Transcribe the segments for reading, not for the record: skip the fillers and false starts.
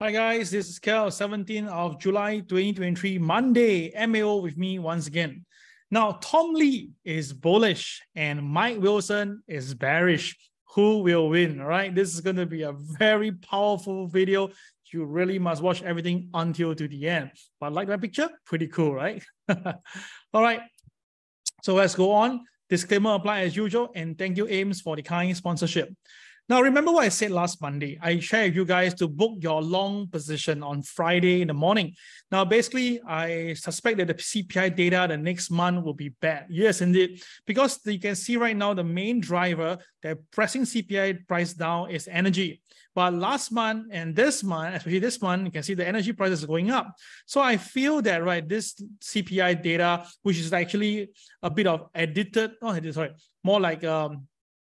Hi guys, this is Kel, 17th of July 2023, Monday, MAO with me once again. Now, Tom Lee is bullish and Mike Wilson is bearish. Who will win? All right, this is going to be a very powerful video. You really must watch everything until to the end. But like my picture, pretty cool, right? All right, so let's go on. Disclaimer apply as usual, and thank you, Ames, for the kind sponsorship. Now, remember what I said last Monday. I shared with you guys to book your long position on Friday in the morning. Now, basically, I suspect that the CPI data the next month will be bad. Yes, indeed. Because you can see right now, the main driver that pressing CPI price down is energy. But last month and this month, especially this month, you can see the energy prices are going up. So I feel that, right, this CPI data, which is actually a bit of more like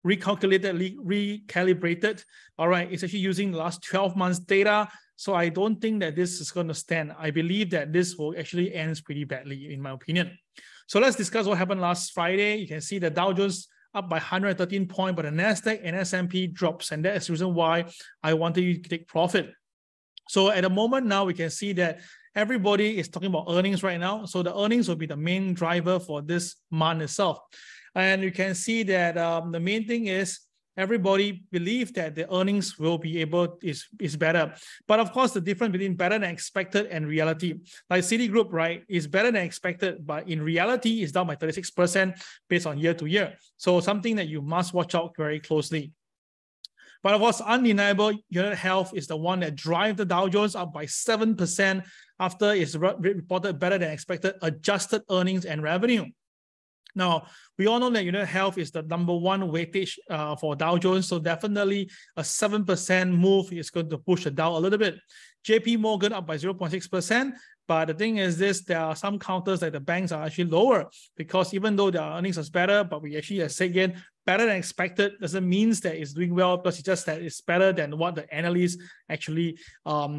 recalibrated. All right, it's actually using the last 12 months data. So I don't think that this is going to stand. I believe that this will actually end pretty badly, in my opinion. So let's discuss what happened last Friday. You can see the Dow Jones up by 113 points, but the NASDAQ and S&P drops. And that is the reason why I wanted you to take profit. So at the moment now, we can see that everybody is talking about earnings right now. So the earnings will be the main driver for this month itself. And you can see that the main thing is everybody believes that the earnings will be is better. But of course, the difference between better than expected and reality, like Citigroup, right, is better than expected, but in reality, it's down by 36% based on year to year. So something that you must watch out very closely. But of course, undeniable, United Health is the one that drives the Dow Jones up by 7% after it's reported better than expected adjusted earnings and revenue. Now, we all know that United Health is the #1 weightage for Dow Jones, so definitely a 7% move is going to push it down a little bit. JP Morgan up by 0.6%, but the thing is this, there are some counters that the banks are actually lower because even though their earnings is better, but we actually, as said again, better than expected doesn't mean that it's doing well because it's just that it's better than what the analysts actually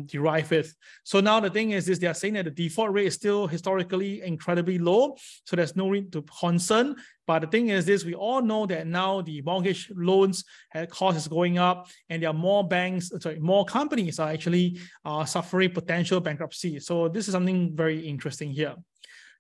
derive with. So now the thing is this, they are saying that the default rate is still historically incredibly low, so there's no reason to concern. But the thing is this, we all know that now the mortgage loans cost is going up and there are more more companies are actually suffering potential bankruptcy. So this is something very interesting here.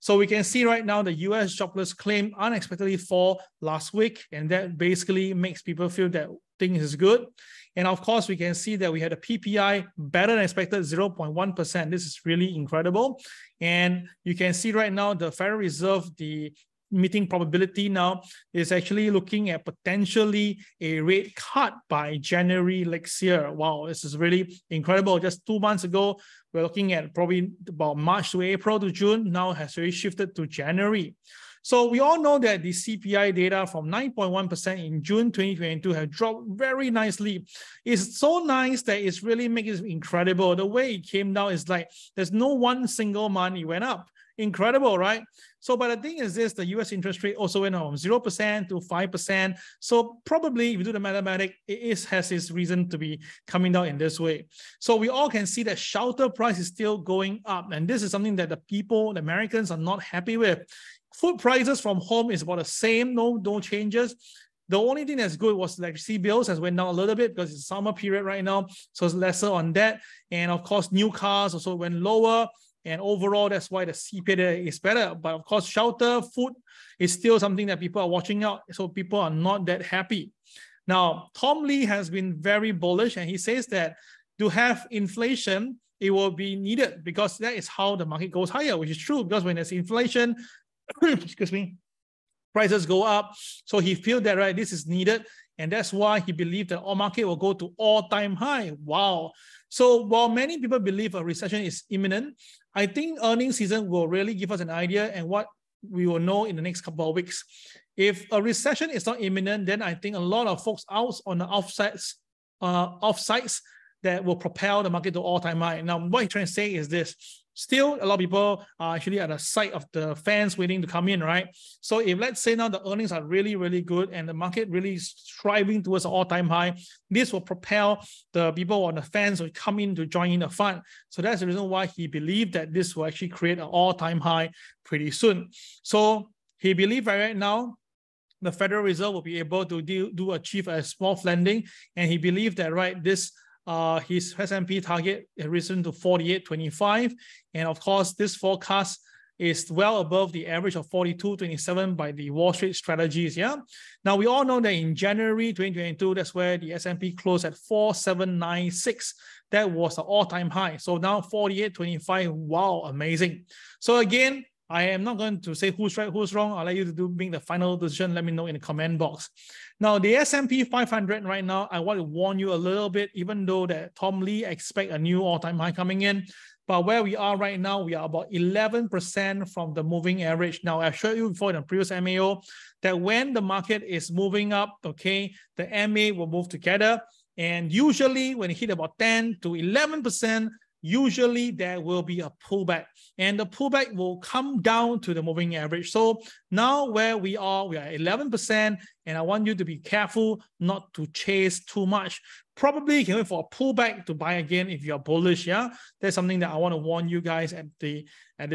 So we can see right now the US jobless claim unexpectedly fall last week, and that basically makes people feel that things is good. And of course, we can see that we had a PPI better than expected, 0.1%. This is really incredible. And you can see right now the Federal Reserve, the meeting probability now is actually looking at potentially a rate cut by January next year. Wow, this is really incredible. Just 2 months ago, we're looking at probably about March to April to June. Now has already shifted to January. So we all know that the CPI data from 9.1% in June 2022 have dropped very nicely. It's so nice that it's really making it incredible. The way it came down is like there's no one single month it went up. Incredible, right? So, but the thing is this, the US interest rate also went from 0% to 5%. So probably if you do the mathematics, it has its reason to be coming down in this way. So we all can see that shelter price is still going up. And this is something that the people, the Americans are not happy with. Food prices from home is about the same, no changes. The only thing that's good was electricity bills has went down a little bit because it's summer period right now. So it's lesser on that. And of course, new cars also went lower. And overall, that's why the CPI is better. But of course, shelter, food is still something that people are watching out. So people are not that happy. Now, Tom Lee has been very bullish, and he says that to have inflation, it will be needed because that is how the market goes higher, which is true because when there's inflation, excuse me, prices go up. So he feels that, right, this is needed. And that's why he believed that all market will go to all-time high. Wow. So while many people believe a recession is imminent, I think earnings season will really give us an idea and what we will know in the next couple of weeks. If a recession is not imminent, then I think a lot of folks out on the offsites that will propel the market to all-time high. Now, what he's trying to say is this. Still, a lot of people are actually at the sight of the fans waiting to come in, right? So if let's say now the earnings are really, really good and the market really is striving towards an all-time high, this will propel the people on the fans to come in to join in the fund. So that's the reason why he believed that this will actually create an all-time high pretty soon. So he believes right now, the Federal Reserve will be able to achieve a soft landing, and he believed that, right, this his S&P target has risen to 48.25. And of course, this forecast is well above the average of 42.27 by the Wall Street strategies. Yeah. Now we all know that in January 2022, that's where the S&P closed at 4796. That was an all-time high. So now 48.25. Wow, amazing. So again, I am not going to say who's right, who's wrong. I'll let you to make the final decision. Let me know in the comment box. Now, the S&P 500 right now, I want to warn you a little bit, even though that Tom Lee expect a new all-time high coming in. But where we are right now, we are about 11% from the moving average. Now, I showed you before in the previous MAO that when the market is moving up, okay, the MA will move together. And usually when it hit about 10 to 11%, usually there will be a pullback, and the pullback will come down to the moving average. So now where we are 11%, and I want you to be careful not to chase too much. Probably you can wait for a pullback to buy again if you're bullish. Yeah, that's something that I want to warn you guys at the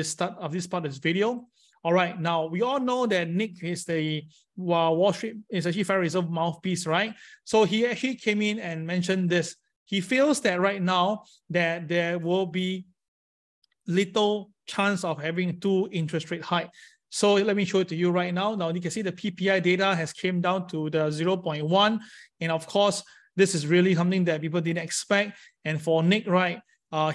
start of this part of this video. All right, now we all know that Nick is the Wall Street is actually Federal Reserve mouthpiece, right? So he actually came in and mentioned this. He feels that right now that there will be little chance of having 2 interest rate hike. So let me show it to you right now. Now you can see the PPI data has came down to the 0.1. And of course, this is really something that people didn't expect. And for Nick, right,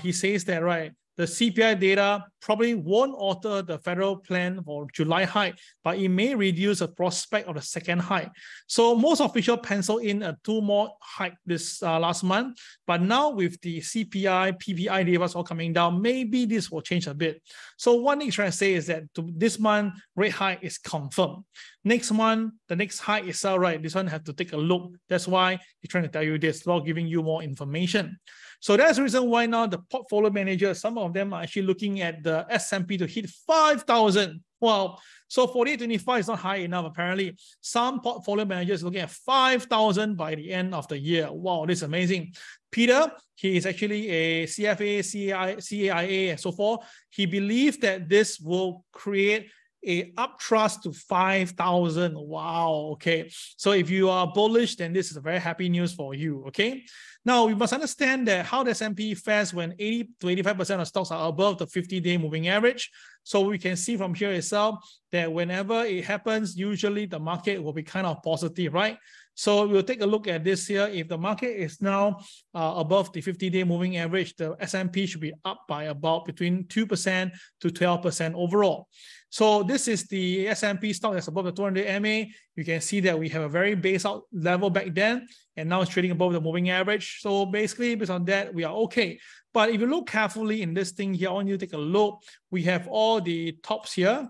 he says that, right, the CPI data probably won't alter the federal plan for July hike, but it may reduce the prospect of the second hike. So most officials pencil in a 2 more hike this last month, but now with the CPI, PPI data all coming down, maybe this will change a bit. So what Nick's trying to say is that this month rate hike is confirmed. Next month, the next hike is all right. This one have to take a look. That's why he's trying to tell you this, while giving you more information. So that's the reason why now the portfolio managers, some of them are actually looking at the S&P to hit 5,000. Wow. So 48.25 is not high enough, apparently. Some portfolio managers looking at 5,000 by the end of the year. Wow, this is amazing. Peter, he is actually a CFA, CAIA, and so forth. He believes that this will create a uptrust to 5,000. Wow. Okay. So if you are bullish, then this is a very happy news for you. Okay. Now we must understand that how the S&P fares when 80 to 85% of stocks are above the 50-day moving average. So we can see from here itself that whenever it happens, usually the market will be kind of positive, right? So we'll take a look at this here. If the market is now above the 50-day moving average, the S&P should be up by about between 2% to 12% overall. So this is the S&P stock that's above the 200 MA. You can see that we have a very base out level back then, and now it's trading above the moving average. So basically, based on that, we are okay. But if you look carefully in this thing here, I want you to take a look. We have all the tops here,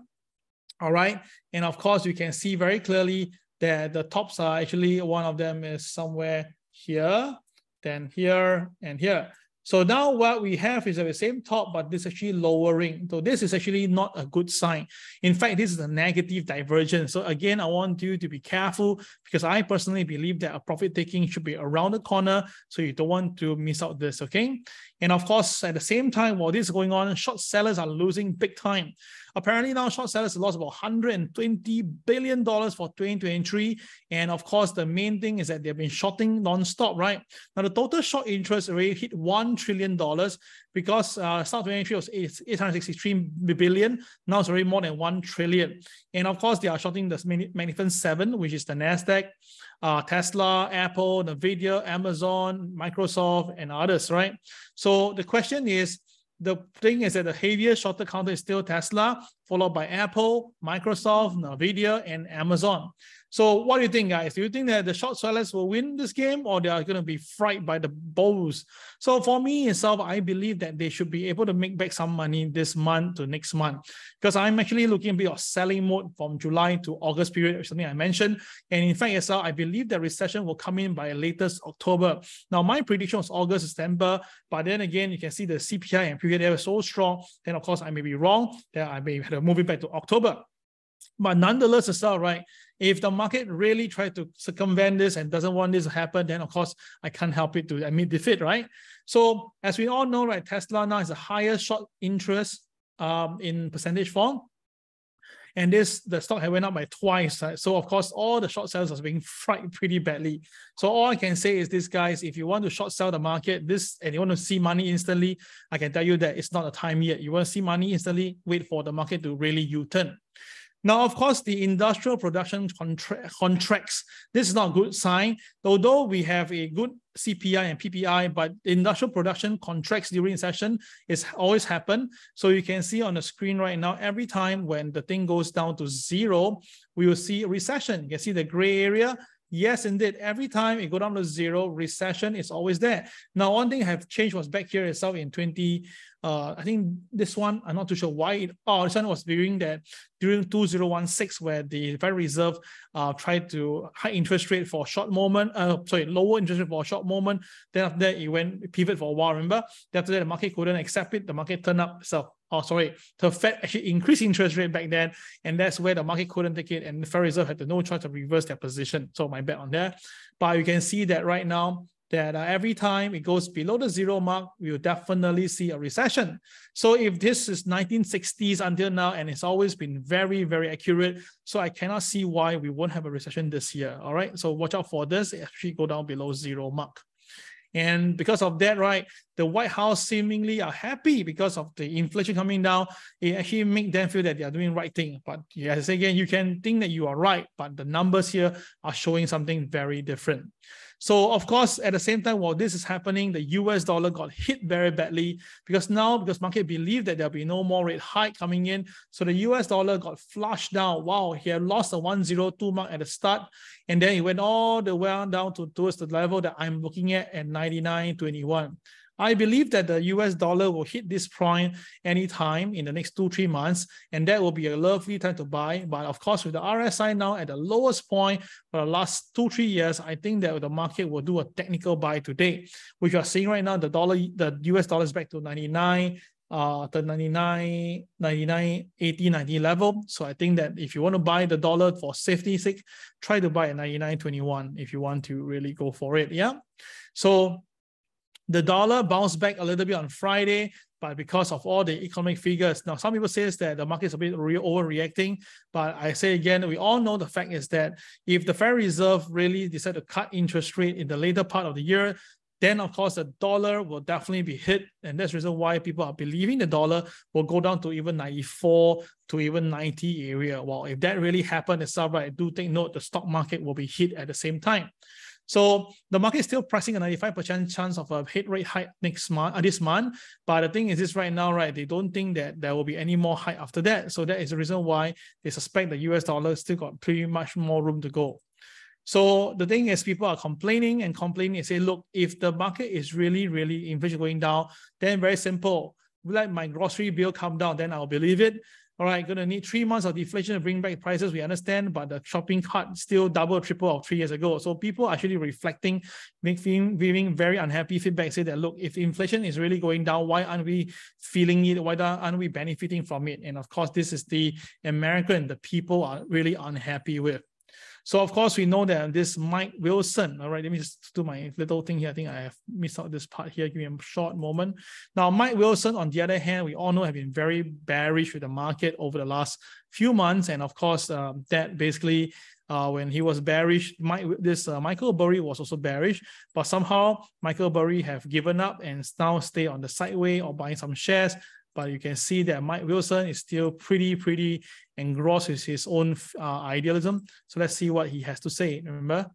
all right? And of course, you can see very clearly that the tops are actually, one of them is somewhere here, then here, and here. So now what we have is the same top, but this is actually lowering. So this is actually not a good sign. In fact, this is a negative divergence. So again, I want you to be careful, because I personally believe that a profit taking should be around the corner. So you don't want to miss out this, okay? And of course, at the same time, while this is going on, short sellers are losing big time. Apparently now short sellers lost about $120 billion for 2023. And of course, the main thing is that they've been shorting non-stop, right? Now the total short interest already hit $1 trillion, because start 2023 was 863 billion. Now it's already more than 1 trillion. And of course, they are shorting the Magnificent Seven, which is the NASDAQ, Tesla, Apple, Nvidia, Amazon, Microsoft, and others, right? So the question is, the thing is that the heaviest shorter counter is still Tesla, followed by Apple, Microsoft, Nvidia, and Amazon. So what do you think, guys? Do you think that the short sellers will win this game, or they are going to be frightened by the bulls? So for me itself, I believe that they should be able to make back some money this month to next month, because I'm actually looking at a bit of selling mode from July to August period, something I mentioned. And in fact, itself, I believe the recession will come in by latest October. Now, my prediction was August, September, but then again, you can see the CPI and PPI, they were so strong. Then of course, I may be wrong, that I may have to move it back to October. But nonetheless, it's all right. If the market really tries to circumvent this and doesn't want this to happen, then of course, I can't help it to admit defeat, right? So as we all know, right, Tesla now is the highest short interest in percentage form. And the stock had went up by twice. Right? So of course, all the short sellers are being fried pretty badly. So all I can say is this, guys, if you want to short sell the market, and you want to see money instantly, I can tell you that it's not the time yet. You want to see money instantly, wait for the market to really U-turn. Now, of course, the industrial production contracts. This is not a good sign. Although we have a good CPI and PPI, but industrial production contracts during recession is always happen. So you can see on the screen right now, every time when the thing goes down to zero, we will see a recession. You can see the gray area. Yes, indeed. Every time it go down to zero, recession is always there. Now, one thing I have changed was back here itself in I think this one, I'm not too sure why this one was during 2016, where the Federal Reserve tried to high interest rate for a short moment, lower interest rate for a short moment. Then after that, it went pivot for a while, remember? Then after that, the market couldn't accept it. The market turned up itself. The Fed actually increased interest rate back then, and that's where the market couldn't take it, and the Federal Reserve had no choice to reverse their position. So my bet on that. But you can see that right now, that every time it goes below the zero mark, we will definitely see a recession. So if this is 1960s until now, and it's always been very, very accurate, so I cannot see why we won't have a recession this year, all right? So watch out for this, it actually go down below zero mark. And because of that, right, the White House seemingly are happy because of the inflation coming down. It actually makes them feel that they are doing the right thing. But yes, again, you can think that you are right, but the numbers here are showing something very different. So of course, at the same time, while this is happening, the US dollar got hit very badly because market believed that there'll be no more rate hike coming in. So the US dollar got flushed down. Wow, he had lost the 102 mark at the start. And then it went all the way down towards the level that I'm looking at 99.21. I believe that the US dollar will hit this point anytime in the next 2-3 months, and that will be a lovely time to buy. But of course, with the RSI now at the lowest point for the last 2-3 years, I think that the market will do a technical buy today, which you are seeing right now. The US dollar is back to 99, the 99, 80, 90 level. So I think that if you want to buy the dollar for safety's sake, try to buy at 99.21 if you want to really go for it. Yeah. So the dollar bounced back a little bit on Friday, but because of all the economic figures. Now, some people say that the market is a bit overreacting, but I say again, we all know the fact is that if the Federal Reserve really decide to cut interest rate in the later part of the year, then of course the dollar will definitely be hit. And that's the reason why people are believing the dollar will go down to even 94 to even 90 area. Well, if that really happened itself, right, do take note the stock market will be hit at the same time. So the market is still pricing a 95% chance of a hit rate hike this month. But the thing is this right now, right, they don't think that there will be any more hike after that. So that is the reason why they suspect the US dollar still got pretty much more room to go. So the thing is, people are complaining and say, look, if the market is really inflation going down, then very simple, let my grocery bill come down, then I'll believe it. All right, going to need 3 months of deflation to bring back prices, we understand, but the shopping cart still double, triple of 3 years ago. So people are actually reflecting, giving very unhappy feedback, say that, look, if inflation is really going down, why aren't we feeling it? Why aren't we benefiting from it? And of course, this is the people are really unhappy with. So of course, we know that this Mike Wilson, all right, let me just do my little thing here. I think I have missed out this part here. Give me a short moment. Now, Mike Wilson, on the other hand, we all know have been very bearish with the market over the last few months. And of course, that basically, when he was bearish, Michael Burry was also bearish, but somehow Michael Burry have given up and now stay on the sideway or buying some shares. But you can see that Mike Wilson is still pretty engrossed with his own idealism. So let's see what he has to say. Remember?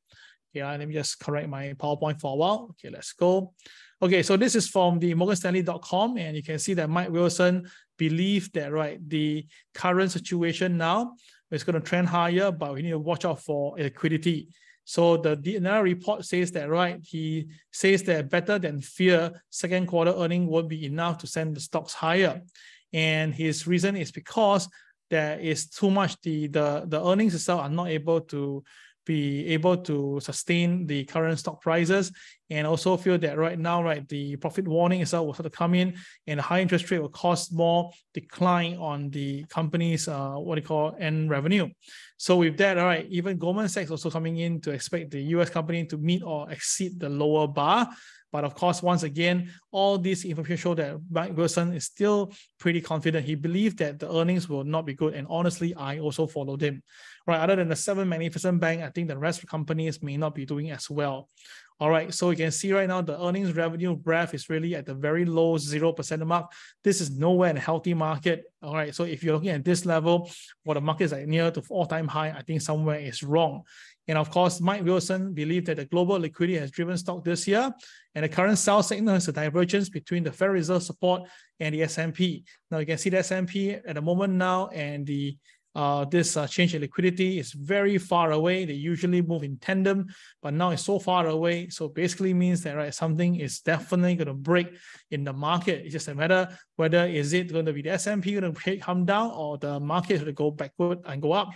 Yeah, let me just correct my PowerPoint for a while. Okay, let's go. Okay, so this is from the morganstanley.com, and you can see that Mike Wilson believes that, right, the current situation now is going to trend higher, but we need to watch out for liquidity. So another report says that, right, he says that better than fear, second quarter earnings won't be enough to send the stocks higher. And his reason is because there is too much, the earnings itself are not able to sustain the current stock prices, and also feel that right now, right, the profit warning itself will sort of come in, and the high interest rate will cause more decline on the company's end revenue. So with that, all right, even Goldman Sachs also coming in to expect the US company to meet or exceed the lower bar. But of course, once again, all these information show that Mike Wilson is still pretty confident. He believed that the earnings will not be good. And honestly, I also followed him. Right, other than the 7 magnificent bank, I think the rest of the companies may not be doing as well. All right, so you can see right now the earnings revenue graph is really at the very low 0% mark. This is nowhere in a healthy market. All right, so if you're looking at this level, where the market is like near to all-time high, I think somewhere is wrong. And of course, Mike Wilson believed that the global liquidity has driven stock this year, and the current sell signal is a divergence between the Federal Reserve support and the S&P. Now you can see the S&P at the moment now, and the this change in liquidity is very far away. They usually move in tandem, but now it's so far away. So basically means that right, something is definitely going to break in the market. It's just a matter whether is it going to be the S&P going to come down or the market going to go backward and go up.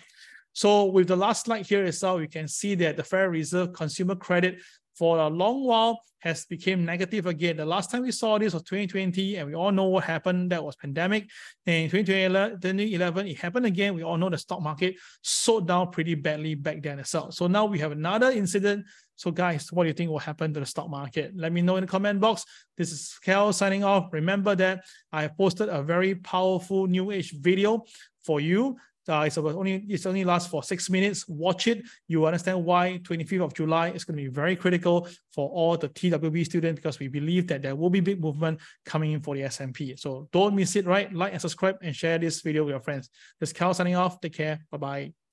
So with the last slide here itself, you can see that the Federal Reserve consumer credit for a long while has become negative again. The last time we saw this was 2020, and we all know what happened. That was pandemic. And in 2011, it happened again. We all know the stock market sold down pretty badly back then itself. So now we have another incident. So guys, what do you think will happen to the stock market? Let me know in the comment box. This is Kel signing off. Remember that I have posted a very powerful new age video for you. It's only lasts for 6 minutes. Watch it. You understand why 25th of July is going to be very critical for all the TWB students, because we believe that there will be big movement coming in for the S&P. So don't miss it, right? Like and subscribe and share this video with your friends. This is Cal signing off. Take care. Bye-bye.